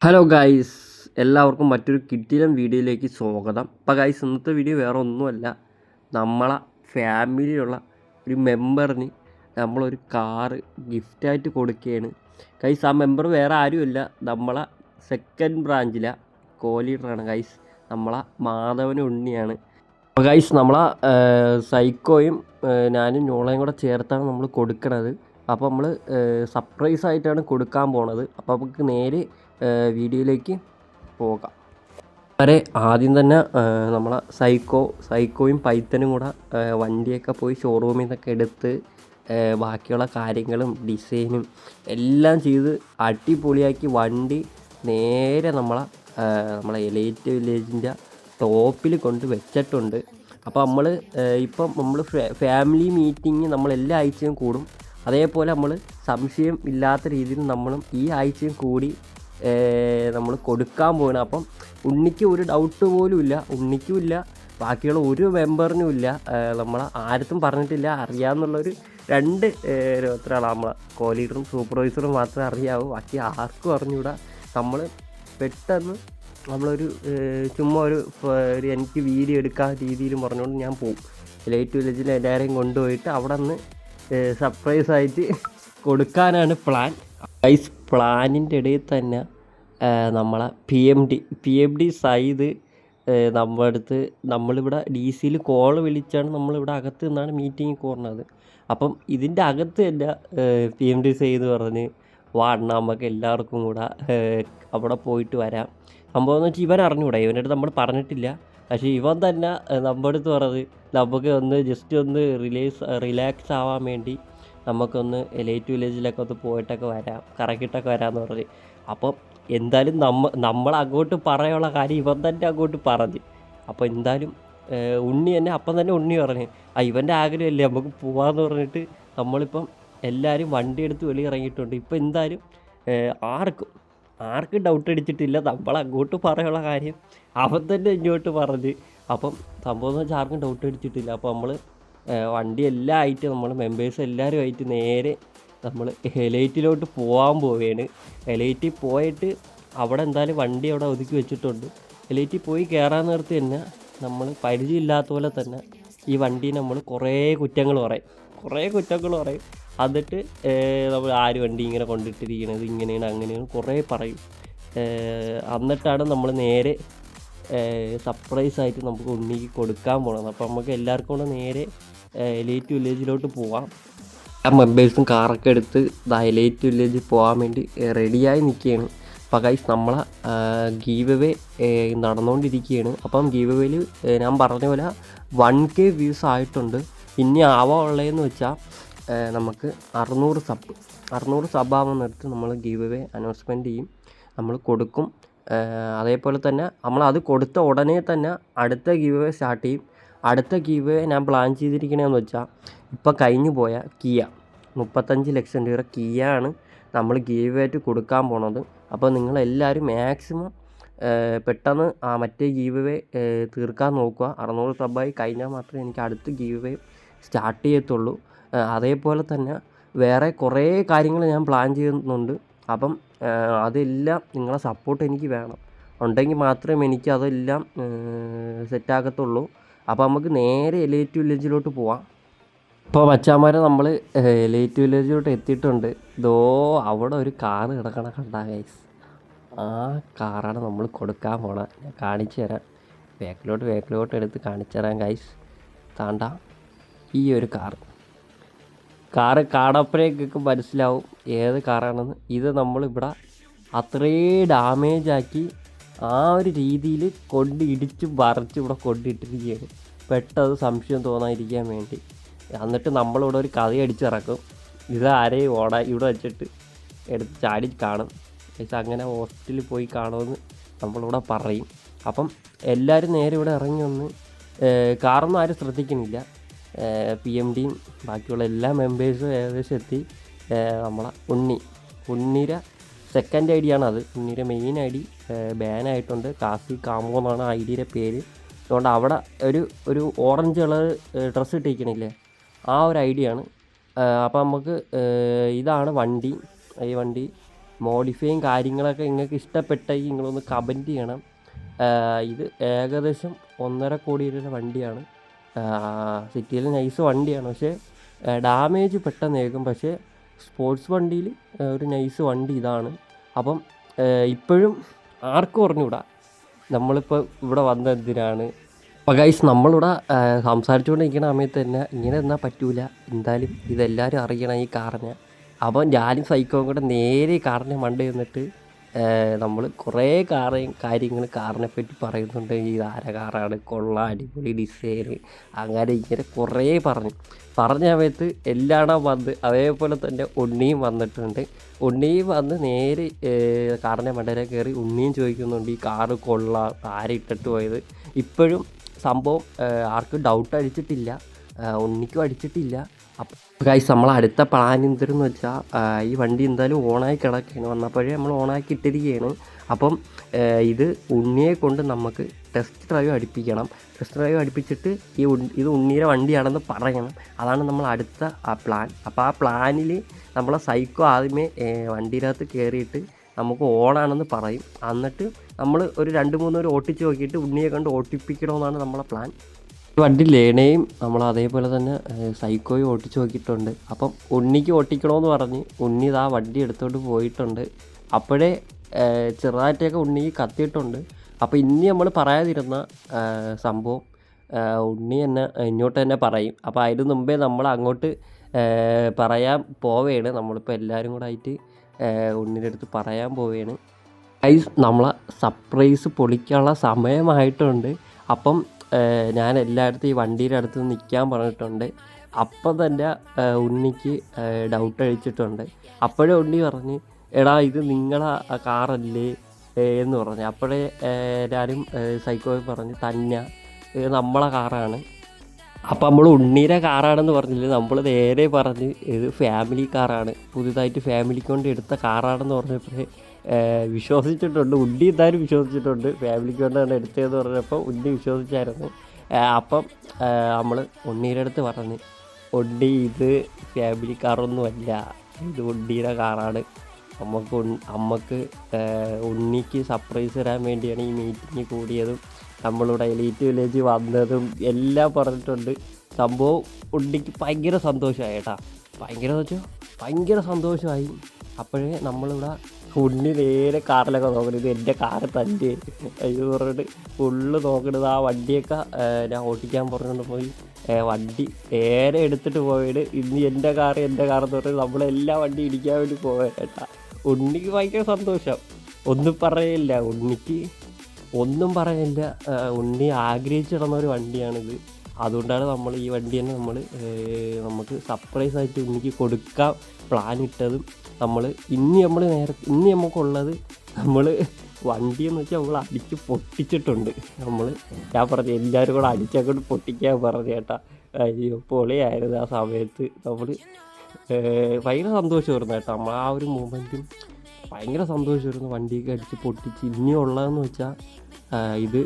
Hello guys, എല്ലാവർക്കും മറ്റൊരു കിടിലൻ വീഡിയോയിലേക്ക് സ്വാഗതം. അപ്പോൾ ഗൈസ്, ഇന്നത്തെ വീഡിയോ വേറെ ഒന്നുമല്ല, നമ്മളെ ഫാമിലിയിലുള്ള ഒരു മെമ്പറിന് നമ്മളൊരു കാറ് ഗിഫ്റ്റായിട്ട് കൊടുക്കുകയാണ്. ഗൈസ്, ആ മെമ്പർ വേറെ ആരുമില്ല, നമ്മളെ സെക്കൻഡ് ബ്രാഞ്ചിലെ കോലീഡറാണ് ഗൈസ്, നമ്മളെ മാധവൻ ഉണ്ണിയാണ്. അപ്പോൾ ഗൈസ്, നമ്മളെ സൈക്കോയും ഞാനും ഞോളയും കൂടെ ചേർത്താണ് നമ്മൾ കൊടുക്കണത്. അപ്പോൾ നമ്മൾ സർപ്രൈസായിട്ടാണ് കൊടുക്കാൻ പോണത്. അപ്പോൾ നമുക്ക് നേരെ വീഡിയോയിലേക്ക് പോകാം. വളരെ ആദ്യം തന്നെ നമ്മളെ സൈക്കോയും പൈത്തനും കൂടെ വണ്ടിയൊക്കെ പോയി ഷോറൂമിൽ നിന്നൊക്കെ എടുത്ത് ബാക്കിയുള്ള കാര്യങ്ങളും ഡിസൈനും എല്ലാം ചെയ്ത് അടിപൊളിയാക്കി വണ്ടി നേരെ നമ്മളെ എലൈറ്റ് വില്ലേജിൻ്റെ ടോപ്പിൽ കൊണ്ട് വെച്ചിട്ടുണ്ട്. അപ്പോൾ നമ്മൾ ഫാമിലി മീറ്റിംഗ് നമ്മൾ എല്ലാ ആഴ്ചയും കൂടും. അതേപോലെ നമ്മൾ സംശയം ഇല്ലാത്ത രീതിയിൽ നമ്മളും ഈ ആഴ്ചയും കൂടി നമ്മൾ കൊടുക്കാൻ പോകണം. അപ്പം ഉണ്ണിക്ക് ഒരു ഡൗട്ട് പോലും ഇല്ല, ഉണ്ണിക്കും ഇല്ല, ബാക്കിയുള്ള ഒരു മെമ്പറിനും ഇല്ല, നമ്മൾ ആർക്കും പറഞ്ഞിട്ടില്ല. അറിയാമെന്നുള്ളൊരു രണ്ട് ഒരാളാണ് നമ്മളെ കോലീഡറും സൂപ്പർവൈസറും മാത്രമേ അറിയാവൂ, ബാക്കി ആർക്കും അറിഞ്ഞുകൂടാ. നമ്മൾ പെട്ടെന്ന് നമ്മളൊരു ചുമ്മാ ഒരു എനിക്ക് വീഡിയോ എടുക്കാൻ രീതിയിലും പറഞ്ഞുകൊണ്ട് ഞാൻ പോകും. ലൈറ്റ് വില്ലേജിൽ എല്ലാവരെയും കൊണ്ടുപോയിട്ട് അവിടെ നിന്ന് സർപ്രൈസായിട്ട് കൊടുക്കാനാണ് പ്ലാൻ. ഗൈസ്, പ്ലാനിൻ്റെ ഇടയിൽ തന്നെ നമ്മളെ പി എം ഡി സയ്യിദ് നമ്മുടെ അടുത്ത് നമ്മളിവിടെ ഡി സിയിൽ കോൾ വിളിച്ചാണ് നമ്മളിവിടെ അകത്ത് നിന്നാണ് മീറ്റിംഗ് കൂടുന്നത്. അപ്പം ഇതിൻ്റെ അകത്ത് തന്നെ പി എം ഡി സയ്യിദ് പറഞ്ഞ് നമുക്ക് എല്ലാവർക്കും കൂടെ അവിടെ പോയിട്ട് വരാം. സംഭവം എന്ന് വെച്ചാൽ ഇവൻ അറിഞ്ഞുകൂടാ, ഇവൻ്റെ അടുത്ത് നമ്മൾ പറഞ്ഞിട്ടില്ല. പക്ഷേ ഇവൻ തന്നെ നമ്മുടെ അടുത്ത് പറഞ്ഞത് നമുക്ക് ജസ്റ്റ് ഒന്ന് റിലാക്സ് ആവാൻ വേണ്ടി നമുക്കൊന്ന് ലൈറ്റ് വില്ലേജിലൊക്കെ ഒന്ന് പോയിട്ടൊക്കെ വരാം, കറക്കിയിട്ടൊക്കെ വരാമെന്ന് പറഞ്ഞ്. അപ്പം എന്തായാലും നമ്മൾ അങ്ങോട്ട് പറയാനുള്ള കാര്യം ഇവൻ തന്നെ അങ്ങോട്ട് പറഞ്ഞ്. അപ്പോൾ എന്തായാലും ഉണ്ണി തന്നെ അപ്പം തന്നെ ഉണ്ണി പറഞ്ഞ് ഇവൻ്റെ ആഗ്രഹമല്ലേ നമുക്ക് പോവാമെന്ന് പറഞ്ഞിട്ട് നമ്മളിപ്പം എല്ലാവരും വണ്ടി എടുത്ത് വെളി ഇറങ്ങിയിട്ടുണ്ട്. ഇപ്പം എന്തായാലും ആർക്കും ഡൗട്ട് അടിച്ചിട്ടില്ല, അങ്ങോട്ട് പറയാനുള്ള കാര്യം അവൻ തന്നെ ഇങ്ങോട്ട് പറഞ്ഞ്. അപ്പം സംഭവം എന്ന് വെച്ചാൽ ആർക്കും ഡൗട്ട് അടിച്ചിട്ടില്ല. അപ്പോൾ നമ്മൾ വണ്ടി എല്ലാം ആയിട്ട് നമ്മൾ മെമ്പേഴ്സ് എല്ലാവരും ആയിട്ട് നേരെ നമ്മൾ എലൈറ്റിലോട്ട് പോകാൻ പോവുകയാണ്. എലൈറ്റിൽ പോയിട്ട് അവിടെ എന്തായാലും വണ്ടി അവിടെ ഒതുക്കി വെച്ചിട്ടുണ്ട്. എലൈറ്റിൽ പോയി കയറാൻ നേരത്ത് തന്നെ നമ്മൾ പരിചയമില്ലാത്ത പോലെ തന്നെ ഈ വണ്ടി നമ്മൾ കുറേ കുറ്റങ്ങൾ പറയും. എന്നിട്ട് നമ്മൾ ആര് വണ്ടി ഇങ്ങനെ കൊണ്ടിട്ടിരിക്കണത്, ഇങ്ങനെയാണ് അങ്ങനെയാണ് കുറേ പറയും. എന്നിട്ടാണ് നമ്മൾ നേരെ സർപ്രൈസായിട്ട് നമുക്ക് ഉണ്ണിക്ക് കൊടുക്കാൻ പോകണം. അപ്പോൾ നമുക്ക് എല്ലാവർക്കും കൂടെ നേരെ എലൈറ്റ് വില്ലേജിലോട്ട് പോവാം. ആ മെമ്പേഴ്സും കാറൊക്കെ എടുത്ത് എലൈറ്റ് വില്ലേജിൽ പോകാൻ വേണ്ടി റെഡിയായി നിൽക്കുകയാണ്. അപ്പോൾ ഗൈസ്, നമ്മളെ ഗീവ് അവേ നടന്നുകൊണ്ടിരിക്കുകയാണ്. അപ്പം ഗീവ് അവേയിൽ ഞാൻ പറഞ്ഞ പോലെ 1K വ്യൂസ് ആയിട്ടുണ്ട്. ഇനി ആവാനുള്ളതെന്ന് വെച്ചാൽ നമുക്ക് 600 സബ്ബാവുന്ന നേരത്ത് നമ്മൾ ഗീവ് അവേ അനൗൺസ്മെൻറ്റ് ചെയ്യും, നമ്മൾ കൊടുക്കും. അതേപോലെ തന്നെ അത് കൊടുത്ത ഉടനെ തന്നെ അടുത്ത ഗീവ് അവേ സ്റ്റാർട്ട് ചെയ്യും. അടുത്ത ഗീവ് അവേ ഞാൻ പ്ലാൻ ചെയ്തിരിക്കണമെന്ന് വെച്ചാൽ ഇപ്പോൾ കഴിഞ്ഞു പോയ കിയ 35 ലക്ഷം രൂപ കിയ ആണ് നമ്മൾ ഗീവ് അവേ ആയിട്ട് കൊടുക്കാൻ പോണത്. അപ്പോൾ നിങ്ങളെല്ലാവരും മാക്സിമം പെട്ടെന്ന് മറ്റേ ഗീവ് അവേ തീർക്കാൻ നോക്കുക. 600 സബ്ബായി കഴിഞ്ഞാൽ മാത്രമേ എനിക്ക് അടുത്ത ഗീവ് അവേ സ്റ്റാർട്ട് ചെയ്യത്തുള്ളൂ. അതേപോലെ തന്നെ വേറെ കുറേ കാര്യങ്ങൾ ഞാൻ പ്ലാൻ ചെയ്യുന്നുണ്ട്. അപ്പം അതെല്ലാം നിങ്ങളെ സപ്പോർട്ട് എനിക്ക് വേണം, ഉണ്ടെങ്കിൽ മാത്രമേ എനിക്ക് അതെല്ലാം സെറ്റാക്കത്തുള്ളൂ. അപ്പോൾ നമുക്ക് നേരെ എലൈറ്റ് വില്ലേജിലോട്ട് പോവാം. ഇപ്പോൾ മച്ചാന്മാരെ നമ്മൾ എലൈറ്റ് വില്ലേജിലോട്ട് എത്തിയിട്ടുണ്ട്. അവിടെ ഒരു കാറ് കിടക്കണ കണ്ടാ ഗൈസ്, ആ കാറാണ് നമ്മൾ കൊടുക്കാൻ പോണത്. ഞാൻ കാണിച്ചു തരാം, ബാക്കിലോട്ട് എടുത്ത് കാണിച്ചു തരാം ഗൈസ്. താണ്ട ഈ ഒരു കാറ് കാണപ്പോഴേക്കൊക്കെ മനസ്സിലാവും ഏത് കാറാണെന്ന്. ഇത് നമ്മളിവിടെ അത്രയും ഡാമേജാക്കി ആ ഒരു രീതിയിൽ ഇടിച്ചും വരച്ചും ഇവിടെ കൊണ്ടിട്ടിരിക്കുകയാണ്, പെട്ടെന്ന് സംശയം തോന്നാതിരിക്കാൻ വേണ്ടി. എന്നിട്ട് നമ്മളിവിടെ ഒരു കഥ അടിച്ചിറക്കും, ഇത് ആരെയും ഇവിടെ വെച്ചിട്ട് എടുത്ത് ചാടി കാണും. അങ്ങനെ ഹോസ്പിറ്റലിൽ പോയി കാണുമെന്ന് നമ്മളിവിടെ പറയും. അപ്പം എല്ലാവരും നേരെ ഇവിടെ ഇറങ്ങി വന്ന് കാറൊന്നും ആരും ശ്രദ്ധിക്കുന്നില്ല. PMDയും ബാക്കിയുള്ള എല്ലാ മെമ്പേഴ്സും ഏകദേശം എത്തി. നമ്മളെ ഉണ്ണീരെ സെക്കൻഡ് ഐ ഡിയാണത്. ഉണ്ണീരെ മെയിൻ ഐ ഡി ബാനായിട്ടുണ്ട്. കാസി കാമോ എന്നാണ് ഐ ഡിയുടെ പേര്. അതുകൊണ്ട് അവിടെ ഒരു ഓറഞ്ച് കളർ ഡ്രസ്സ് ഇട്ടിരിക്കണില്ലേ, ആ ഒരു ഐ ഡിയാണ്. അപ്പോൾ നമുക്ക് ഇതാണ് വണ്ടി. ഈ വണ്ടി മോഡിഫൈയും കാര്യങ്ങളൊക്കെ നിങ്ങൾക്ക് ഇഷ്ടപ്പെട്ടെങ്കിൽ നിങ്ങളൊന്ന് കമൻറ്റ് ചെയ്യണം. ഇത് ഏകദേശം 1.5 കോടി രൂപയുടെ വണ്ടിയാണ്. സിറ്റിയിൽ നൈസ് വണ്ടിയാണ്, പക്ഷേ ഡാമേജ് പെട്ടെന്ന് ഏൽക്കും. പക്ഷേ സ്പോർട്സ് വണ്ടിയിൽ ഒരു നൈസ് വണ്ടി ഇതാണ്. അപ്പം ഇപ്പോഴും ആർക്കും അറിഞ്ഞുകൂടാ നമ്മളിപ്പോൾ ഇവിടെ വന്ന എന്തിനാണ്. അപ്പോൾ ഗൈസ് നമ്മളിവിടെ സംസാരിച്ചുകൊണ്ടിരിക്കുന്ന സമയത്ത് തന്നെ ഇങ്ങനെ എന്നാൽ പറ്റൂല, എന്തായാലും ഇതെല്ലാവരും അറിയണം ഈ കാറിനെ. അപ്പം ഞാനും സൈക്കോയും കൂടെ നേരെ കാറിനെ മണ്ട ചെന്നിട്ട് നമ്മൾ കുറേ കാര്യങ്ങൾ കാറിനെ പറ്റി പറയുന്നുണ്ട്. ഈ കാറാണ്, കൊള്ള, അടിപൊളി ഡിസൈന്, അങ്ങനെ ഇങ്ങനെ കുറേ പറഞ്ഞ സമയത്ത് എല്ലാം വന്ന് അതേപോലെ തന്നെ ഉണ്ണിയും വന്നിട്ടുണ്ട്. ഉണ്ണിയും വന്ന് നേരെ കാറിൻ്റെ മണ്ടയിലേക്ക് കയറി ഉണ്ണിയും ചോദിക്കുന്നുണ്ട് ഈ കാറ് കൊള്ള, ആരിട്ടിട്ട് പോയത്. ഇപ്പോഴും സംഭവം ആർക്കും ഡൗട്ട് അടിച്ചിട്ടില്ല, ഉണ്ണിക്കും അടിച്ചിട്ടില്ല. അപ്പോൾ ഗൈസ് നമ്മൾ അടുത്ത പ്ലാൻ എന്തെന്ന് വെച്ചാൽ ഈ വണ്ടി എന്തായാലും ഓണായി കിടക്കുകയാണ്, വന്നപ്പോഴേ നമ്മൾ ഓണാക്കി ഇട്ടിരിക്കുകയാണ്. അപ്പം ഇത് ഉണ്ണിയെ കൊണ്ട് നമുക്ക് ടെസ്റ്റ് ഡ്രൈവ് അടുപ്പിച്ചിട്ട് ഇത് ഉണ്ണിയുടെ വണ്ടിയാണെന്ന് പറയണം. അതാണ് നമ്മൾ അടുത്ത പ്ലാൻ. അപ്പോൾ ആ പ്ലാനിൽ നമ്മളെ സൈക്കോ ആദ്യമേ വണ്ടിയിനകത്ത് കയറിയിട്ട് നമുക്ക് ഓണാണെന്ന് പറയും. എന്നിട്ട് നമ്മൾ ഒരു 2-3 പേര് ഓട്ടിച്ച് നോക്കിയിട്ട് ഉണ്ണിയെ കണ്ട് ഓട്ടിപ്പിക്കണമെന്നാണ് നമ്മളെ പ്ലാൻ. വണ്ടി ലേണയും നമ്മൾ അതേപോലെ തന്നെ സൈക്കോയും ഓട്ടിച്ച് നോക്കിയിട്ടുണ്ട്. അപ്പം ഉണ്ണിക്ക് ഓട്ടിക്കണമെന്ന് പറഞ്ഞ് ഉണ്ണി ഇതാ വണ്ടി എടുത്തുകൊണ്ട് പോയിട്ടുണ്ട്. അപ്പോഴേ ചെറുതായിട്ടൊക്കെ ഉണ്ണിക്ക് കത്തിയിട്ടുണ്ട്. അപ്പോൾ ഇനി നമ്മൾ പറയാതിരുന്ന സംഭവം ഉണ്ണി തന്നെ ഇങ്ങോട്ട് തന്നെ പറയും. അപ്പോൾ അതിന് മുമ്പേ നമ്മൾ അങ്ങോട്ട് പറയാൻ പോവുകയാണ്. നമ്മളിപ്പോൾ എല്ലാവരും കൂടെ ആയിട്ട് ഉണ്ണിയുടെ അടുത്ത് പറയാൻ പോവുകയാണ്. ഗൈസ് നമ്മളെ സർപ്രൈസ് പൊളിക്കാനുള്ള സമയമായിട്ടുണ്ട്. അപ്പം ഞാൻ എല്ലായിടത്തും ഈ വണ്ടിയുടെ അടുത്ത് നിൽക്കാൻ പറഞ്ഞിട്ടുണ്ട്. അപ്പം തന്നെ ഉണ്ണിക്ക് ഡൗട്ട് അടിച്ചിട്ടുണ്ട്. അപ്പോഴേ ഉണ്ണി പറഞ്ഞ് എടാ ഇത് നിങ്ങളെ കാറല്ലേ എന്ന് പറഞ്ഞു. അപ്പോഴേ ഞാനും സൈക്കോയും പറഞ്ഞ് തന്നെ ഇത് നമ്മളെ കാറാണ്. അപ്പം നമ്മൾ ഉണ്ണീരെ കാറാണെന്ന് പറഞ്ഞില്ല, നമ്മൾ നേരെ പറഞ്ഞ് ഇത് ഫാമിലി കാറാണ്, പുതുതായിട്ട് ഫാമിലിക്ക് കൊണ്ട് എടുത്ത കാറാണെന്ന് പറഞ്ഞപ്പോൾ വിശ്വസിച്ചിട്ടുണ്ട്. ഉണ്ണി എന്തായാലും വിശ്വസിച്ചിട്ടുണ്ട്, ഫാമിലിക്ക് കൊണ്ടാണ് എടുത്തതെന്ന് പറഞ്ഞപ്പോൾ ഉണ്ണി വിശ്വസിച്ചായിരുന്നു. അപ്പം നമ്മൾ ഉണ്ണീരുടെ അടുത്ത് പറഞ്ഞ് ഉണ്ണി ഇത് ഫാമിലി കാറൊന്നുമല്ല, ഇത് ഉണ്ണിയുടെ കാറാണ്, അമ്മക്ക് ഉണ്ണിക്ക് സർപ്രൈസ് തരാൻ വേണ്ടിയാണ് ഈ മീറ്റിംഗ് കൂടിയതും നമ്മളിവിടെ എലീറ്റ് വില്ലേജ് വന്നതും എല്ലാം പറഞ്ഞിട്ടുണ്ട്. സംഭവം ഉണ്ണിക്ക് ഭയങ്കര സന്തോഷമായി കേട്ടാ, ഭയങ്കര സന്തോഷമായി. അപ്പോഴേ നമ്മളിവിടെ ഉണ്ണി നേരെ കാറിലൊക്കെ നോക്കുന്നത്, ഇത് എൻ്റെ കാറ് തന്നെ ഇത് പറഞ്ഞിട്ട് ഫുള്ള് നോക്കണത്. ആ വണ്ടിയൊക്കെ ഞാൻ ഓടിക്കാൻ പറഞ്ഞുകൊണ്ട് പോയി വണ്ടി നേരെ എടുത്തിട്ട് പോയത്. ഇന്ന് എൻ്റെ കാറെന്ന് പറഞ്ഞിട്ട് നമ്മളെല്ലാ വണ്ടി ഇടിക്കാൻ വേണ്ടി പോയത് കേട്ടാ. ഉണ്ണിക്ക് ഭയങ്കര സന്തോഷം, ഒന്നും പറയില്ല, ഉണ്ണിക്ക് ഒന്നും പറയാനില്ല. ഉണ്ണി ആഗ്രഹിച്ച് നടന്നൊരു വണ്ടിയാണിത്. അതുകൊണ്ടാണ് നമ്മൾ ഈ വണ്ടി തന്നെ നമുക്ക് സർപ്രൈസായിട്ട് ഉണ്ണിക്ക് കൊടുക്കാൻ പ്ലാൻ ഇട്ടതും. ഇനി നമുക്കുള്ളത് വണ്ടിയെന്ന് വെച്ചാൽ നമ്മൾ അടിച്ച് പൊട്ടിച്ചിട്ടുണ്ട്. ഞാൻ പറഞ്ഞു എല്ലാവരും കൂടെ അടിച്ചങ്ങോട്ട് പൊട്ടിക്കാൻ പറഞ്ഞു കേട്ടാ. അയ്യോ പൊളിയായിരുന്നു ആ സമയത്ത്. ഭയങ്കര സന്തോഷമായിരുന്നു കേട്ടോ. നമ്മൾ ആ ഒരു മൊമെൻറ്റും ഭയങ്കര സന്തോഷമായിരുന്നു. വണ്ടിയൊക്കെ അടിച്ച് പൊട്ടിച്ച് ഇനിയുള്ളതെന്ന് വെച്ചാൽ ഇത്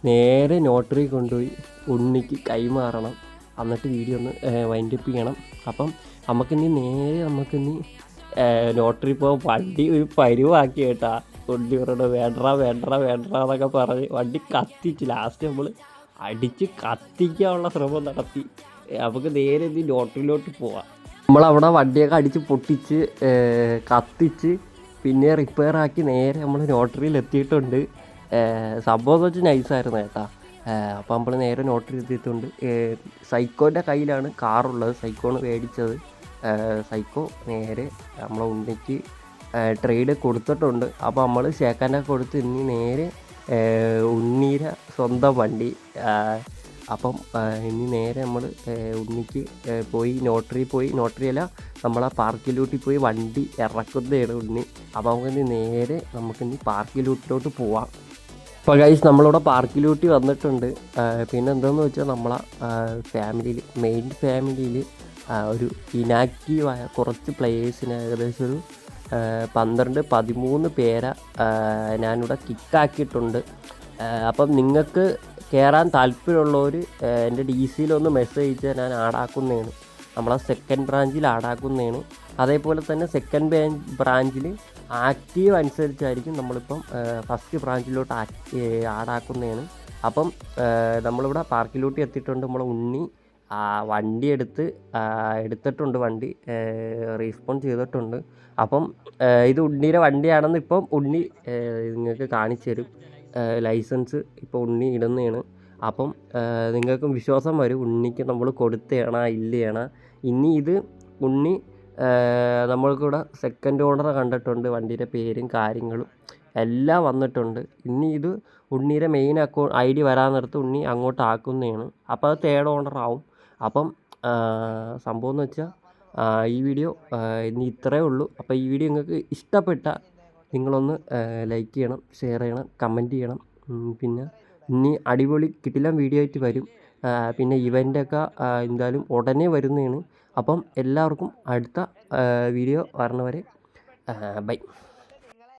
നേരെ നോട്ടറി കൊണ്ടുപോയി ഉണ്ണിക്ക് കൈമാറണം. എന്നിട്ട് വീഡിയോ ഒന്ന് വൈൻഡപ്പ് ചെയ്യണം. അപ്പം നമുക്കിനി നോട്ടറി പോകാൻ വണ്ടി ഒരു പരുവാക്കി കേട്ടാ. ഉണ്ണി പറയണ വേണ്ട എന്നൊക്കെ പറഞ്ഞ് വണ്ടി കത്തിച്ച് ലാസ്റ്റ് നമ്മൾ അടിച്ച് കത്തിക്കാനുള്ള ശ്രമം നടത്തി. നമുക്ക് നേരെ നോട്ടറിയിലോട്ട് പോവാം. നമ്മളവിടെ വണ്ടിയൊക്കെ അടിച്ച് പൊട്ടിച്ച് കത്തിച്ച് പിന്നെ റിപ്പയർ ആക്കി നേരെ നമ്മൾ നോട്ടറിയിൽ എത്തിയിട്ടുണ്ട്. സംഭവം എന്ന് വെച്ചാൽ നൈസായിരുന്നു കേട്ടാ. അപ്പോൾ നമ്മൾ നേരെ നോട്ടറി എത്തിയിട്ടുണ്ട്. സൈക്കോൻ്റെ കയ്യിലാണ് കാറുള്ളത്, സൈക്കോണ് മേടിച്ചത്. സൈക്കോ നേരെ നമ്മളെ ഉണ്ണിക്ക് ട്രേഡ് കൊടുത്തിട്ടുണ്ട്. അപ്പോൾ നമ്മൾ ഷേക്കാനൊക്കെ കൊടുത്ത് ഇനി നേരെ ഉണ്ണീരെ സ്വന്തം വണ്ടി. അപ്പം ഇനി നേരെ നമ്മൾ ഉണ്ണിക്ക് നോട്ടറിയല്ല നമ്മളെ പാർക്കിലൂട്ടി പോയി വണ്ടി ഇറക്കുന്നതാണ് ഉണ്ണി. അപ്പോൾ നമുക്കിനി പാർക്കിലൂട്ടിലോട്ട് പോവാം. അപ്പോൾ ഗൈസ് നമ്മളിവിടെ പാർക്കിലൂട്ടി വന്നിട്ടുണ്ട്. പിന്നെ എന്താണെന്ന് വെച്ചാൽ നമ്മളെ മെയിൻ ഫാമിലിയിൽ ഒരു ഇനാക്റ്റീവായ കുറച്ച് പ്ലേയേഴ്സിന് ഏകദേശം ഒരു 12-13 പേരെ ഞാനിവിടെ കിക്കാക്കിയിട്ടുണ്ട്. അപ്പം നിങ്ങൾക്ക് കയറാൻ താല്പര്യമുള്ളവർ എൻ്റെ DC-യിലൊന്ന് മെസ്സേജ് അയച്ചാൽ ഞാൻ ആഡാക്കുന്നതാണ്. നമ്മളെ സെക്കൻഡ് ബ്രാഞ്ചിൽ ആഡാക്കുന്നതാണ്. അതേപോലെ തന്നെ സെക്കൻഡ് ബ്രാഞ്ചിൽ ആക്റ്റീവ് അനുസരിച്ചായിരിക്കും നമ്മളിപ്പം ഫസ്റ്റ് ബ്രാഞ്ചിലോട്ട് ആഡാക്കുന്നതാണ്. അപ്പം നമ്മളിവിടെ പാർക്കിലോട്ട് എത്തിയിട്ടുണ്ട്. നമ്മളെ ഉണ്ണി വണ്ടി എടുത്തിട്ടുണ്ട്, വണ്ടി റീസ്പോൺ ചെയ്തിട്ടുണ്ട്. അപ്പം ഇത് ഉണ്ണിയുടെ വണ്ടിയാണെന്ന് ഇപ്പം ഉണ്ണി നിങ്ങൾക്ക് കാണിച്ചു തരും. ലൈസൻസ് ഇപ്പോൾ ഉണ്ണി ഇടുന്നതാണ്. അപ്പം നിങ്ങൾക്കും വിശ്വാസം വരും ഉണ്ണിക്ക് നമ്മൾ കൊടുത്തതാണ് ഇല്ലയാണ്. ഇനി ഇത് ഉണ്ണി നമ്മൾക്കിവിടെ സെക്കൻഡ് ഓണറെ കണ്ടിട്ടുണ്ട്, വണ്ടിയുടെ പേരും കാര്യങ്ങളും എല്ലാം വന്നിട്ടുണ്ട്. ഇനി ഇത് ഉണ്ണിയുടെ മെയിൻ ID വരാൻ നേരത്ത് ഉണ്ണി അങ്ങോട്ട് ആക്കുന്നതാണ്. അപ്പോൾ അത് തേർഡ് ഓണർ ആവും. അപ്പം സംഭവം എന്ന് വെച്ചാൽ ഈ വീഡിയോ ഇനി ഇത്രയേ ഉള്ളൂ. അപ്പോൾ ഈ വീഡിയോ നിങ്ങൾക്ക് ഇഷ്ടപ്പെട്ടാൽ നിങ്ങളൊന്ന് ലൈക്ക് ചെയ്യണം, ഷെയർ ചെയ്യണം, കമൻറ്റ് ചെയ്യണം. പിന്നെ ഇനി അടിപൊളി കിടിലൻ വീഡിയോ ആയിട്ട് വരും. പിന്നെ ഇവൻ്റൊക്കെ എന്തായാലും ഉടനെ വരുന്നതാണ്. അപ്പം എല്ലാവർക്കും അടുത്ത വീഡിയോ വരണവരെ ബൈ.